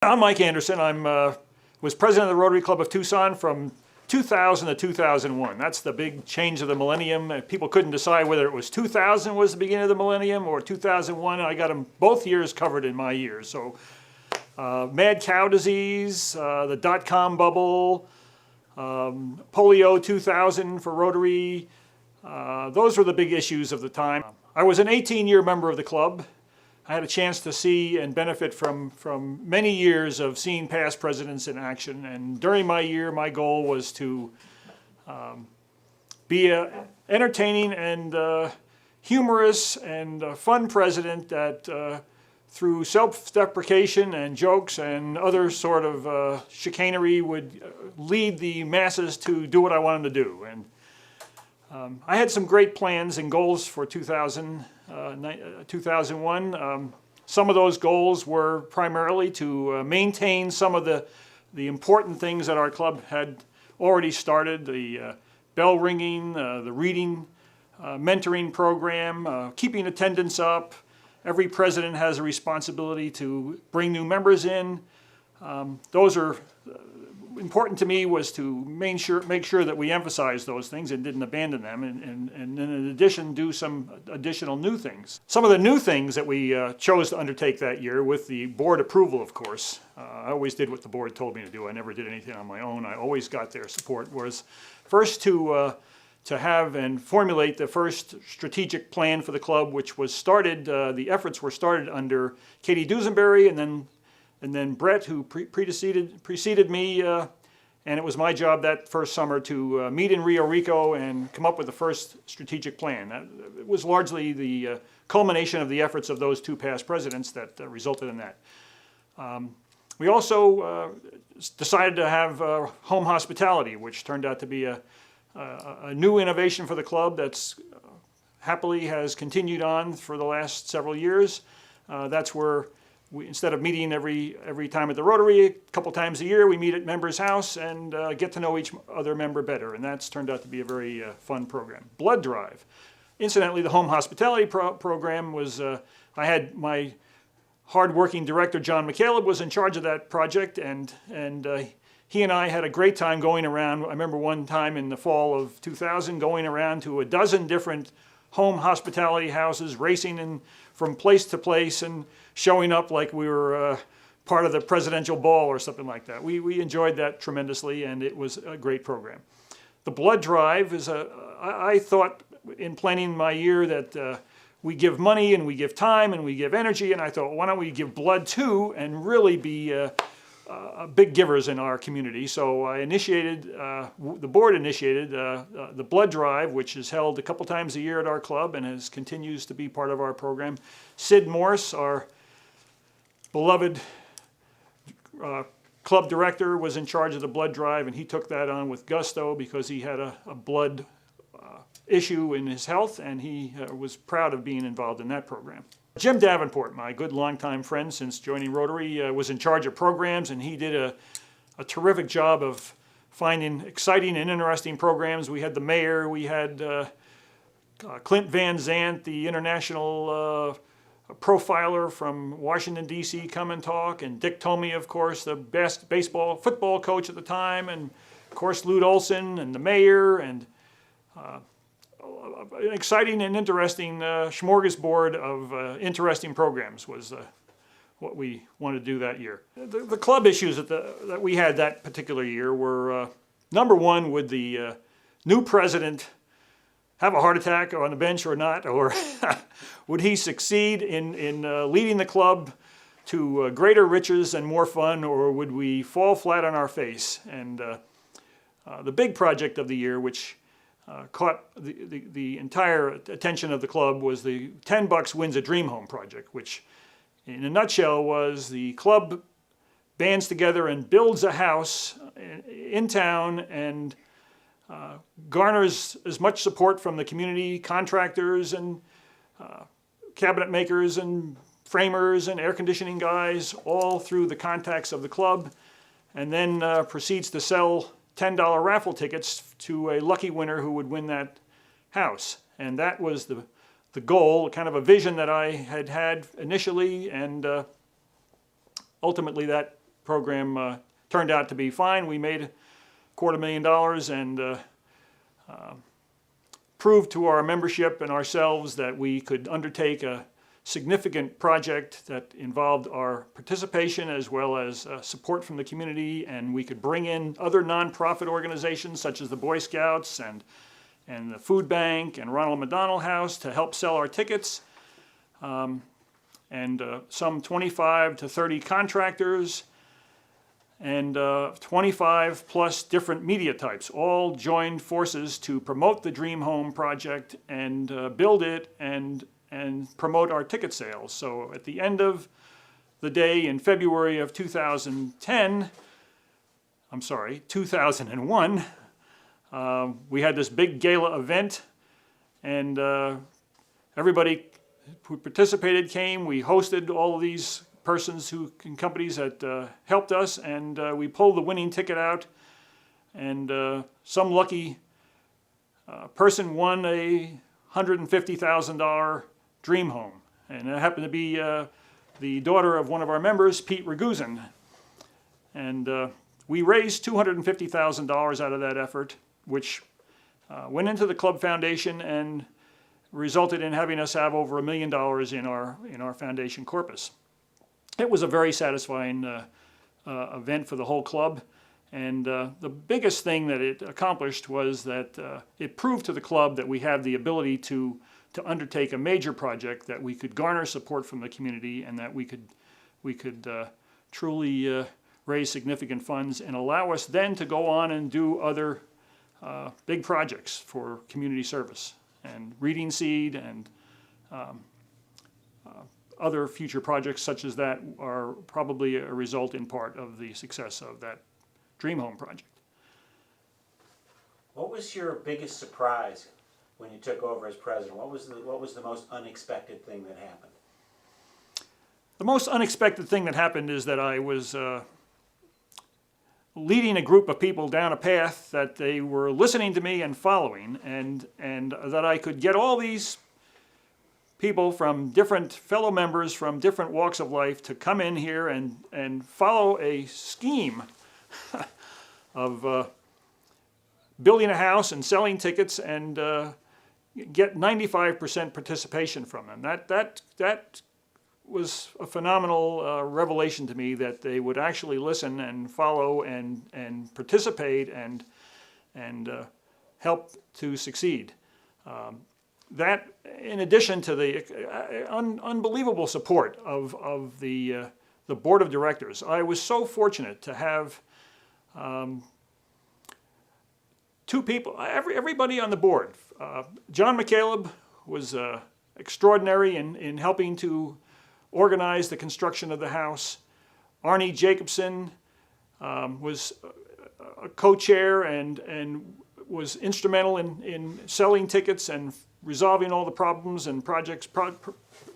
I'm Mike Anderson. Was president of the Rotary Club of Tucson from 2000 to 2001. That's the big change of the millennium. People couldn't decide whether it was 2000 was the beginning of the millennium or 2001. I got them both years covered in my years. So mad cow disease, the dot-com bubble, polio 2000 for Rotary. Those were the big issues of the time. I was an 18-year member of the club. I had a chance to see and benefit from many years of seeing past presidents in action. And during my year, my goal was to be an entertaining and humorous and fun president that through self-deprecation and jokes and other sort of chicanery would lead the masses to do what I wanted to do. And I had some great plans and goals for 2001. Some of those goals were primarily to maintain some of the important things that our club had already started, the bell ringing, the reading, mentoring program, keeping attendance up. Every president has a responsibility to bring new members in. Those are important to me, was to make sure that we emphasized those things and didn't abandon them, and in addition do some additional new things. Some of the new things that we chose to undertake that year, with the board approval of course, I always did what the board told me to do. I never did anything on my own. I always got their support. Was first to have and formulate the first strategic plan for the club, which was started, the efforts were started under Katie Dusenberry and then Brett, who preceded me, and it was my job that first summer to meet in Rio Rico and come up with the first strategic plan. It was largely the culmination of the efforts of those two past presidents that resulted in that. We also decided to have home hospitality, which turned out to be a new innovation for the club that's happily has continued on for the last several years. That's where instead of meeting every time at the Rotary, a couple times a year, we meet at members' house and get to know each other member better, and that's turned out to be a very fun program. Blood Drive. Incidentally, the home hospitality program was, I had my hard-working director, John McCaleb, was in charge of that project, and he and I had a great time going around. I remember one time in the fall of 2000 going around to a dozen different home hospitality houses, racing from place to place and showing up like we were part of the presidential ball or something like that. We enjoyed that tremendously, and it was a great program. The Blood Drive is I thought in planning my year that we give money and we give time and we give energy, and I thought, why don't we give blood too and really be big givers in our community. So I initiated, the board initiated the Blood Drive, which is held a couple times a year at our club and continues to be part of our program. Sid Morse, our beloved club director, was in charge of the Blood Drive, and he took that on with gusto because he had a blood issue in his health, and he was proud of being involved in that program. Jim Davenport, my good longtime friend since joining Rotary, was in charge of programs, and he did a terrific job of finding exciting and interesting programs. We had the mayor, we had Clint Van Zandt, the international profiler from Washington, D.C., come and talk, and Dick Tomey, of course, the best football coach at the time, and of course Lute Olson and the mayor, and an exciting and interesting smorgasbord of interesting programs was what we wanted to do that year. The club issues that we had that particular year were, number one, would the new president have a heart attack on the bench or not, or would he succeed in leading the club to greater riches and more fun, or would we fall flat on our face? And the big project of the year, which caught the entire attention of the club, was the 10 Bucks Wins a Dream Home project, which in a nutshell was the club bands together and builds a house in town and garners as much support from the community, contractors and cabinet makers and framers and air conditioning guys, all through the contacts of the club, and then proceeds to sell $10 raffle tickets to a lucky winner who would win that house. And that was the goal, kind of a vision that I had initially, and ultimately that program turned out to be fine. We made $250,000 and proved to our membership and ourselves that we could undertake a significant project that involved our participation as well as support from the community, and we could bring in other nonprofit organizations such as the Boy Scouts and the Food Bank and Ronald McDonald House to help sell our tickets, and some 25 to 30 contractors and 25 plus different media types all joined forces to promote the Dream Home project and build it and promote our ticket sales. So at the end of the day in February of 2001, we had this big gala event, and everybody who participated came. We hosted all of these persons and companies that helped us, and we pulled the winning ticket out, and some lucky person won a $150,000 Dream Home, and it happened to be the daughter of one of our members, Pete Raguzin, and we raised $250,000 out of that effort, which went into the club foundation and resulted in having us have over $1 million in our foundation corpus. It was a very satisfying event for the whole club, and the biggest thing that it accomplished was that it proved to the club that we have the ability to undertake a major project, that we could garner support from the community, and that we could truly raise significant funds and allow us then to go on and do other big projects for community service and Reading Seed and other future projects such as that are probably a result in part of the success of that Dream Home project. What was your biggest surprise when you took over as president? What was the most unexpected thing that happened? The most unexpected thing that happened is that I was leading a group of people down a path that they were listening to me and following, and that I could get all these people from different fellow members from different walks of life to come in here and follow a scheme of building a house and selling tickets and get 95% participation from them. That was a phenomenal revelation to me, that they would actually listen and follow and participate and help to succeed. That, in addition to the unbelievable support of the board of directors, I was so fortunate to have two people, everybody on the board. John McCaleb was extraordinary in helping to organize the construction of the house. Arnie Jacobson was a co-chair and was instrumental in selling tickets and resolving all the problems and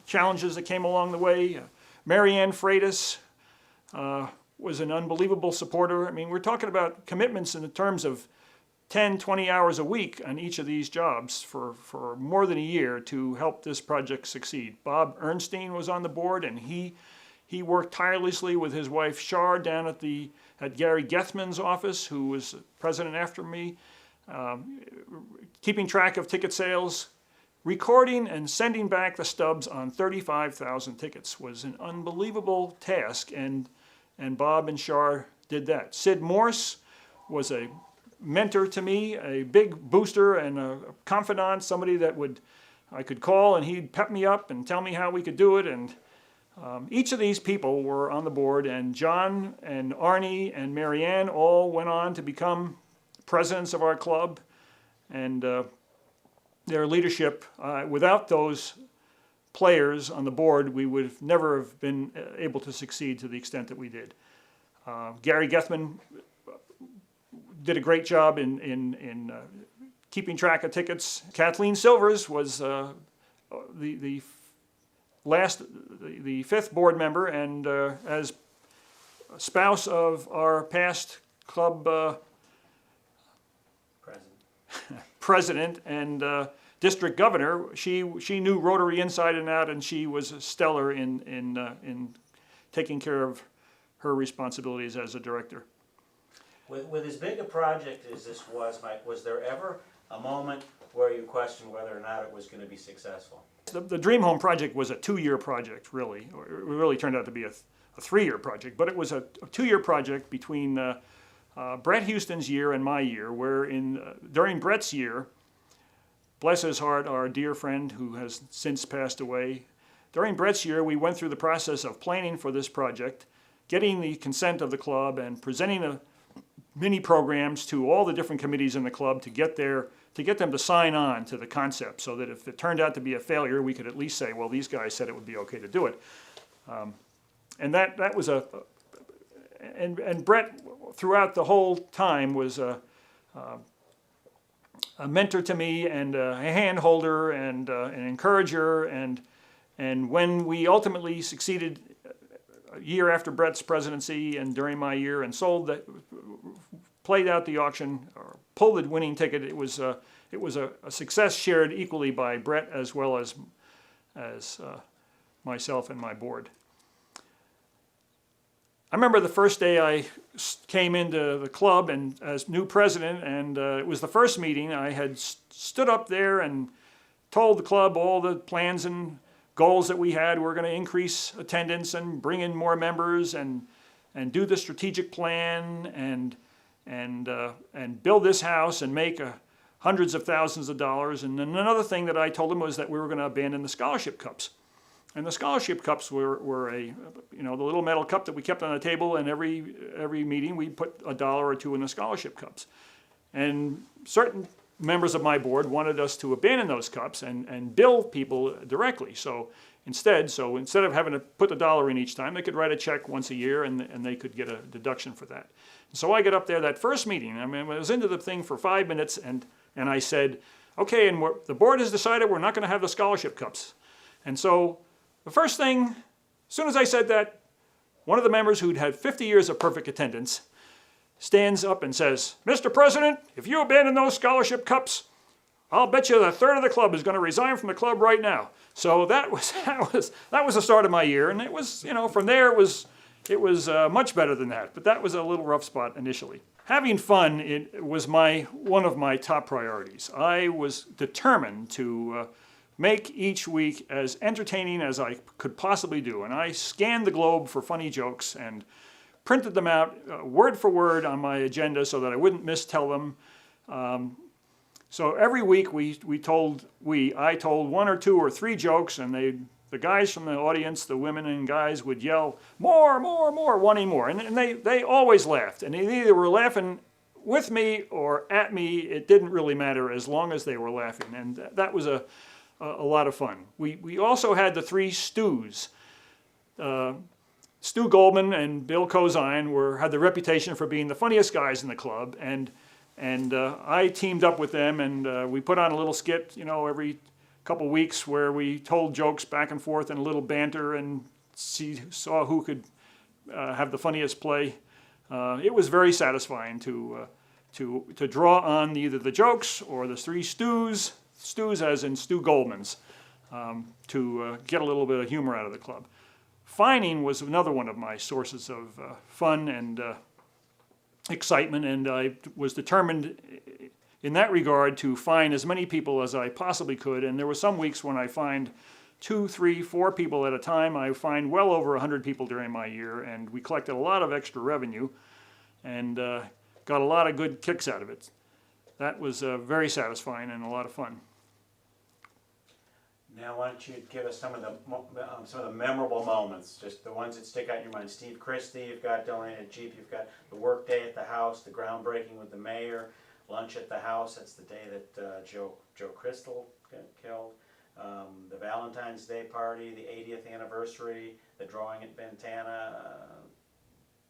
challenges that came along the way. Marianne Freitas was an unbelievable supporter. I mean, we're talking about commitments in the terms of 10, 20 hours a week on each of these jobs for more than a year to help this project succeed. Bob Ernstein was on the board, and he worked tirelessly with his wife Char down at Gary Gethman's office, who was president after me, keeping track of ticket sales. Recording and sending back the stubs on 35,000 tickets was an unbelievable task, and Bob and Char did that. Sid Morse was a mentor to me, a big booster and a confidant, somebody that I could call and he'd pep me up and tell me how we could do it. And each of these people were on the board, and John and Arnie and Marianne all went on to become presidents of our club, and their leadership, without those players on the board, we would have never have been able to succeed to the extent that we did. Gary Gethman did a great job in keeping track of tickets. Kathleen Silvers was the fifth board member, and as spouse of our past club president and district governor, she knew Rotary inside and out, and she was stellar in taking care of her responsibilities as a director. With as big a project as this was, Mike, was there ever a moment where you questioned whether or not it was going to be successful? The Dream Home project was a 2-year project, really. Or it really turned out to be a 3-year project, but it was a 2-year project between Brett Houston's year and my year, where during Brett's year, bless his heart, our dear friend who has since passed away, during Brett's year, we went through the process of planning for this project, getting the consent of the club, and presenting the mini programs to all the different committees in the club to get them to sign on to the concept, so that if it turned out to be a failure, we could at least say, well, these guys said it would be okay to do it. And that was and Brett, throughout the whole time, was a mentor to me, and a hand holder, and an encourager, and when we ultimately succeeded a year after Brett's presidency and during my year, and played out the auction, or pulled the winning ticket, it was a success shared equally by Brett as well as myself and my board. I remember the first day I came into the club and as new president, and it was the first meeting. I had stood up there and told the club all the plans and goals that we had. We were going to increase attendance and bring in more members and do the strategic plan and build this house and make hundreds of thousands of dollars. And then another thing that I told them was that we were going to abandon the scholarship cups. And the scholarship cups were the little metal cup that we kept on the table, and every meeting we put $1 or $2 in the scholarship cups. And certain members of my board wanted us to abandon those cups and bill people directly. So instead of having to put the $1 in each time, they could write a check once a year, and they could get a deduction for that. So I get up there that first meeting. I mean, I was into the thing for 5 minutes, and I said, okay, and the board has decided we're not going to have the scholarship cups. And so the first thing, as soon as I said that, one of the members who'd had 50 years of perfect attendance stands up and says, Mr. President, if you abandon those scholarship cups, I'll bet you a third of the club is going to resign from the club right now. So that was the start of my year, and it was, from there it was much better than that. But that was a little rough spot initially. Having fun, it was one of my top priorities. I was determined to make each week as entertaining as I could possibly do, and I scanned the globe for funny jokes and printed them out word for word on my agenda so that I wouldn't mistell them. So every week I told 1 or 2 or 3 jokes, and the guys from the audience, the women and guys, would yell, more, more, more, wanting more. And they always laughed. And they either were laughing with me or at me. It didn't really matter as long as they were laughing. And that was a lot of fun. We also had the 3 Stews. Stu Goldman and Bill Cozine had the reputation for being the funniest guys in the club. And I teamed up with them, and we put on a little skit, every couple weeks where we told jokes back and forth and a little banter and saw who could have the funniest play. It was very satisfying to draw on either the jokes or the 3 Stews as in Stu Goldman's, to get a little bit of humor out of the club. Fining was another one of my sources of fun and excitement, and I was determined in that regard to find as many people as I possibly could. And there were some weeks when I find 2, 3, 4 people at a time. I find well over 100 people during my year, and we collected a lot of extra revenue and got a lot of good kicks out of it. That was very satisfying and a lot of fun. Now, why don't you give us some of the memorable moments, just the ones that stick out in your mind. Steve Christie, you've got donated a Jeep, you've got the work day at the house, the groundbreaking with the mayor, lunch at the house. That's the day that Joe Crystal got killed. The Valentine's Day party, the 80th anniversary, the drawing at Bentana,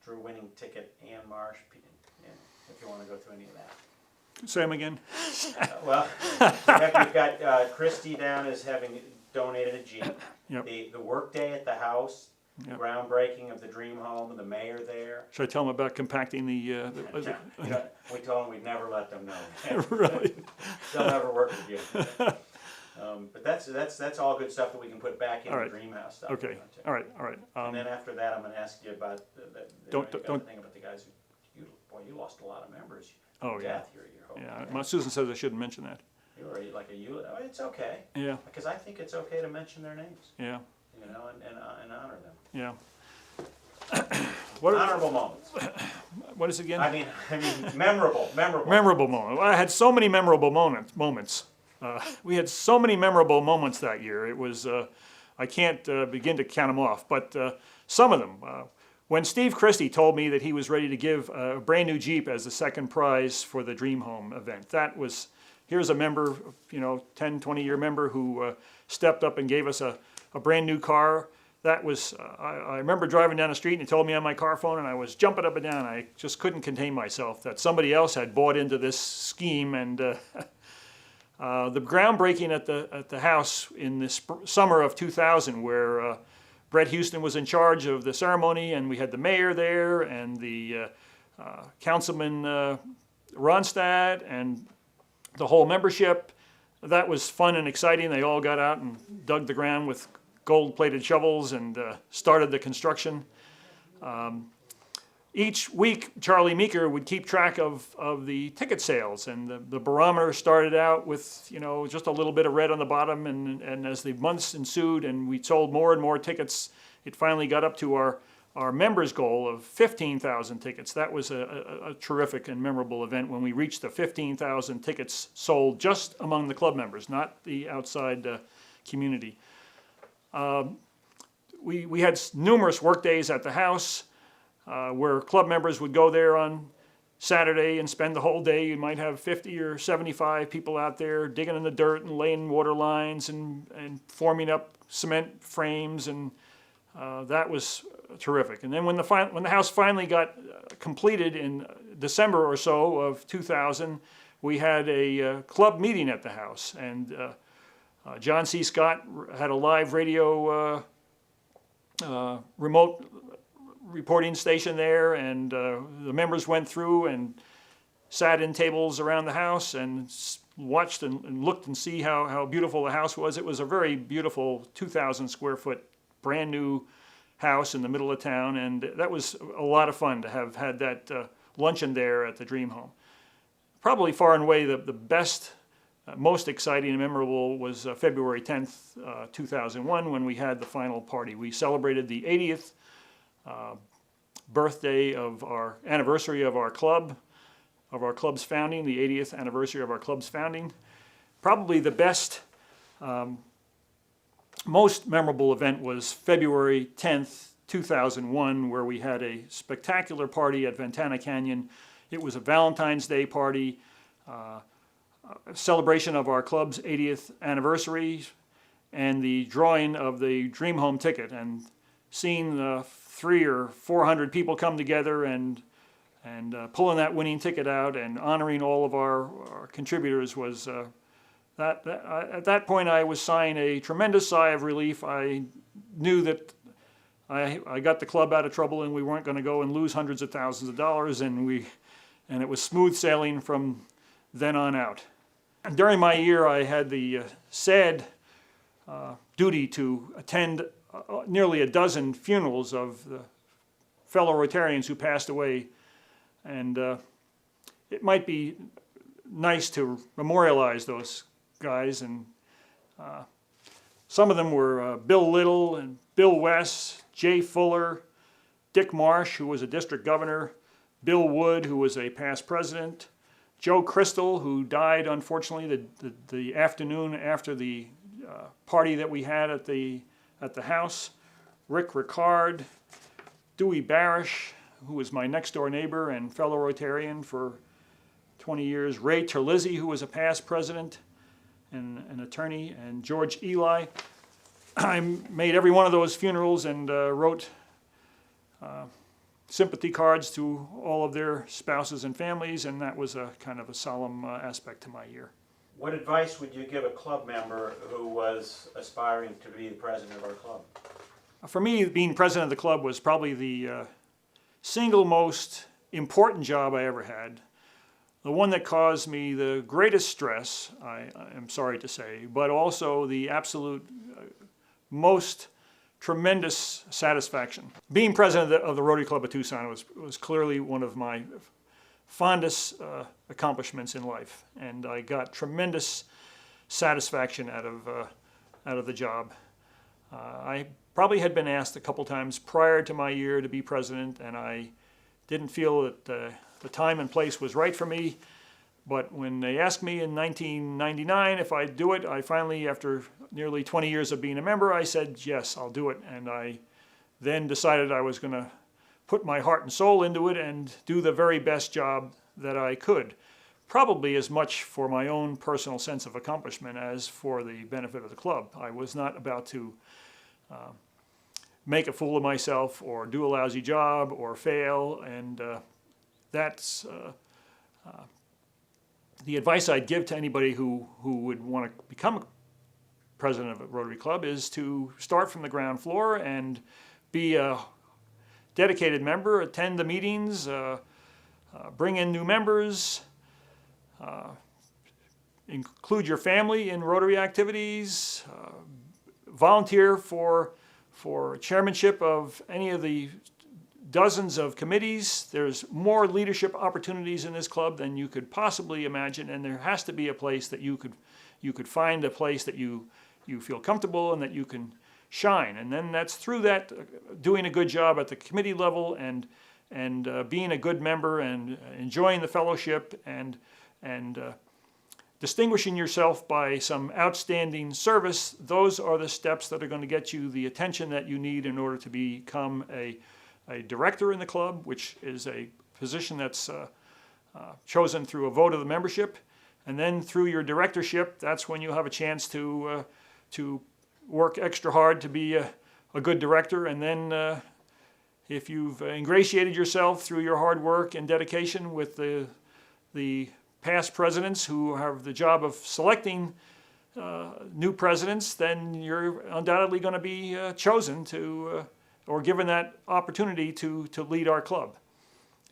Drew winning ticket, Ann Marsh. If you want to go through any of that. Say them again. You've got Christie down as having donated a Jeep. Yep. The work day at the house, Yep. groundbreaking of the Dream Home, the mayor there. Should I tell them about compacting We told them we'd never let them know. Really? They'll never work with you. But that's all good stuff that we can put back in All the right. Dream House stuff. Okay, all right, all right. And then after that, I'm gonna ask you about, Don't- you got don't- the thing about the guys who, you lost a lot of members. Oh, yeah. Death, your whole. Yeah, well, Susan says I shouldn't mention that. You were like oh, it's okay, Yeah, because I think it's okay to mention their names, yeah, you know, and honor them. yeah. What, Honorable moments. what is it again? I mean, memorable. Memorable moment. Well, I had so many memorable moments. We had so many memorable moments that year. It was, I can't begin to count them off, but some of them. When Steve Christie told me that he was ready to give a brand new Jeep as the second prize for the Dream Home event, that was, here's a member, 10, 20-year member who stepped up and gave us a brand new car. That was, I remember driving down the street and he told me on my car phone and I was jumping up and down. I just couldn't contain myself that somebody else had bought into this scheme. And the groundbreaking at the house in the summer of 2000, where Brett Houston was in charge of the ceremony, and we had the mayor there and the councilman Ronstadt and the whole membership. That was fun and exciting. They all got out and dug the ground with gold-plated shovels and started the construction. Each week, Charlie Meeker would keep track of the ticket sales, and the barometer started out with just a little bit of red on the bottom, and as the months ensued and we sold more and more tickets, it finally got up to our members' goal of 15,000 tickets. That was a terrific and memorable event when we reached the 15,000 tickets sold just among the club members, not the outside community. We had numerous work days at the house where club members would go there on Saturday and spend the whole day. You might have 50 or 75 people out there digging in the dirt and laying water lines and forming up cement frames, and that was terrific. And then when the house finally got completed in December or so of 2000, we had a club meeting at the house, and John C. Scott had a live radio remote reporting station there, and the members went through and sat in tables around the house and watched and looked and see how beautiful the house was. It was a very beautiful 2,000 square foot brand new house in the middle of town, and that was a lot of fun to have had that luncheon there at the Dream Home. Probably far and away the best, most exciting and memorable was February 10th, 2001, when we had the final party. We celebrated the 80th birthday of our anniversary of our club, of our club's founding, the 80th anniversary of our club's founding. Probably the best, most memorable event was February 10th, 2001, where we had a spectacular party at Ventana Canyon. It was a Valentine's Day party, a celebration of our club's 80th anniversary, and the drawing of the Dream Home ticket, and seeing the 300 or 400 people come together and pulling that winning ticket out and honoring all of our contributors was at that point I was sighing a tremendous sigh of relief. I knew that I got the club out of trouble and we weren't going to go and lose hundreds of thousands of dollars, and it was smooth sailing from then on out. And during my year, I had the sad duty to attend nearly a dozen funerals of the fellow Rotarians who passed away, and it might be nice to memorialize those guys. And some of them were Bill Little and Bill West, Jay Fuller, Dick Marsh, who was a district governor, Bill Wood, who was a past president, Joe Crystal, who died unfortunately the afternoon after the party that we had at the house, Rick Ricard, Dewey Barish, who was my next door neighbor and fellow Rotarian for 20 years, Ray Terlizzi, who was a past president and an attorney, and George Eli. I made every one of those funerals and wrote sympathy cards to all of their spouses and families, and that was a kind of a solemn aspect to my year. What advice would you give a club member who was aspiring to be the president of our club? For me, being president of the club was probably the single most important job I ever had. the one that caused me the greatest stress, I am sorry to say, but also the absolute most tremendous satisfaction. Being president of the Rotary Club of Tucson was clearly one of my fondest accomplishments in life, and I got tremendous satisfaction out of the job. I probably had been asked a couple times prior to my year to be president, and I didn't feel that the time and place was right for me. But when they asked me in 1999 if I'd do it, I finally, after nearly 20 years of being a member, I said, yes, I'll do it. And I then decided I was going to put my heart and soul into it and do the very best job that I could. Probably as much for my own personal sense of accomplishment as for the benefit of the club. I was not about to make a fool of myself or do a lousy job or fail, and that's the advice I'd give to anybody who would want to become president of a Rotary Club is to start from the ground floor and be a dedicated member, attend the meetings, bring in new members, include your family in Rotary activities, volunteer for chairmanship of any of the dozens of committees. There's more leadership opportunities in this club than you could possibly imagine, and there has to be a place that you could find a place that you feel comfortable and that you can shine. And then that's through that, doing a good job at the committee level and being a good member and enjoying the fellowship and distinguishing yourself by some outstanding service. Those are the steps that are going to get you the attention that you need in order to become a director in the club, which is a position that's chosen through a vote of the membership. And then through your directorship, that's when you have a chance to work extra hard to be a good director. And then if you've ingratiated yourself through your hard work and dedication with the past presidents who have the job of selecting new presidents, then you're undoubtedly going to be chosen to or given that opportunity to lead our club.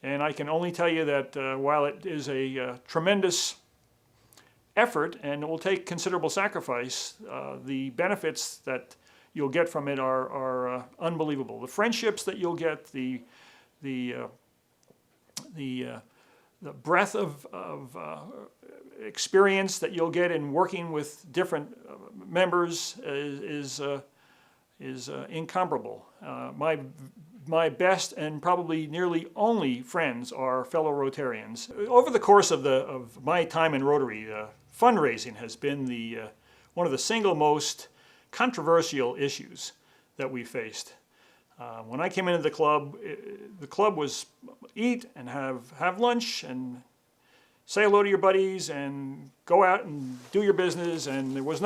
And I can only tell you that while it is a tremendous effort and it will take considerable sacrifice, the benefits that you'll get from it are unbelievable. The friendships that you'll get, the breadth of experience that you'll get in working with different members is incomparable. My best and probably nearly only friends are fellow Rotarians. Over the course of my time in Rotary, fundraising has been one of the single most controversial issues that we faced. When I came into the club was eat and have lunch and say hello to your buddies and go out and do your business, and there was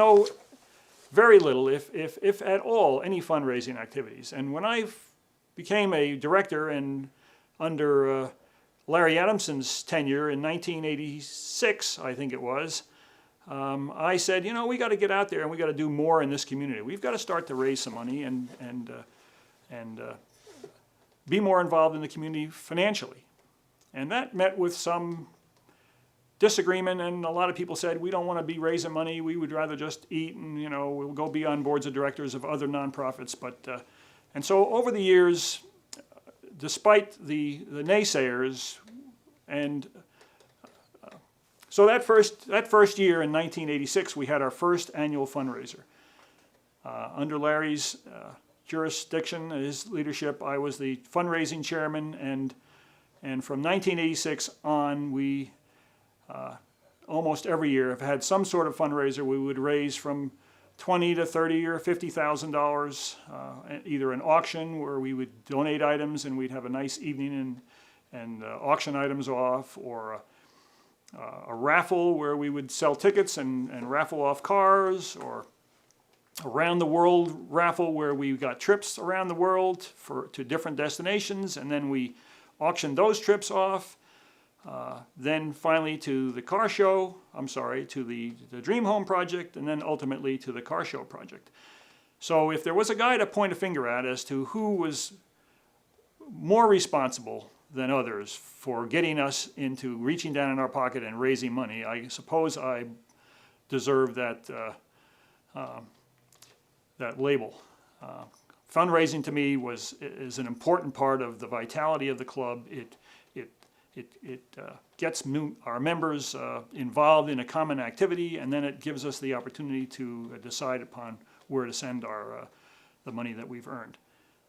very little, if at all, any fundraising activities. And when I became a director and under Larry Adamson's tenure in 1986, I think it was, I said, we got to get out there and we got to do more in this community. We've got to start to raise some money and be more involved in the community financially. And that met with some disagreement, and a lot of people said, we don't want to be raising money, we would rather just eat and we'll go be on boards of directors of other nonprofits. But and so over the years, despite the naysayers, and so that first year in 1986, we had our first annual fundraiser. Under Larry's jurisdiction, his leadership, I was the fundraising chairman, and from 1986 on, we almost every year have had some sort of fundraiser. We would raise from $20,000 to $30,000 or $50,000, either an auction where we would donate items and we'd have a nice evening and auction items off, or a raffle where we would sell tickets and raffle off cars, or around the world raffle where we got trips around the world to different destinations, and then we auctioned those trips off. Then finally to the car show, to the Dream Home Project, and then ultimately to the car show project. So if there was a guy to point a finger at as to who was more responsible than others for getting us into reaching down in our pocket and raising money. I suppose I deserve that that label. Fundraising to me is an important part of the vitality of the club. It gets our members involved in a common activity, and then it gives us the opportunity to decide upon where to send the money that we've earned.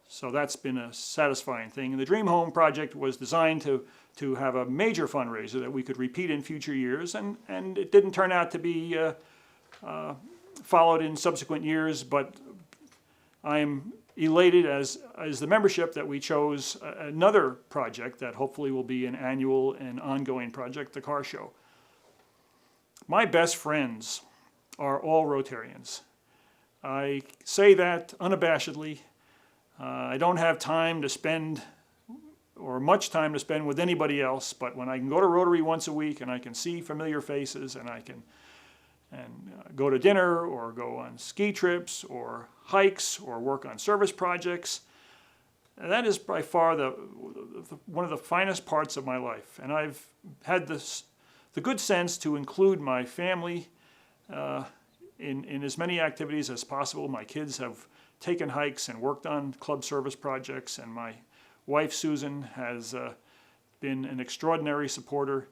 So that's been a satisfying thing. And the Dream Home project was designed to have a major fundraiser that we could repeat in future years, and it didn't turn out to be followed in subsequent years, but I'm elated as the membership that we chose another project that hopefully will be an annual and ongoing project, the car show. My best friends are all Rotarians. I say that unabashedly. I don't have time to spend, or much time to spend with anybody else, but when I can go to Rotary once a week and I can see familiar faces and I can go to dinner or go on ski trips or hikes or work on service projects, that is by far one of the finest parts of my life. And I've had the good sense to include my family in as many activities as possible. My kids have taken hikes and worked on club service projects, and my wife Susan has been an extraordinary supporter.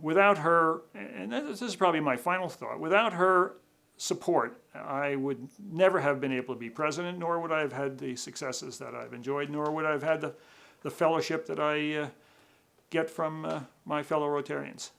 Without her, and this is probably my final thought, without her support, I would never have been able to be president, nor would I have had the successes that I've enjoyed, nor would I have had the fellowship that I get from my fellow Rotarians.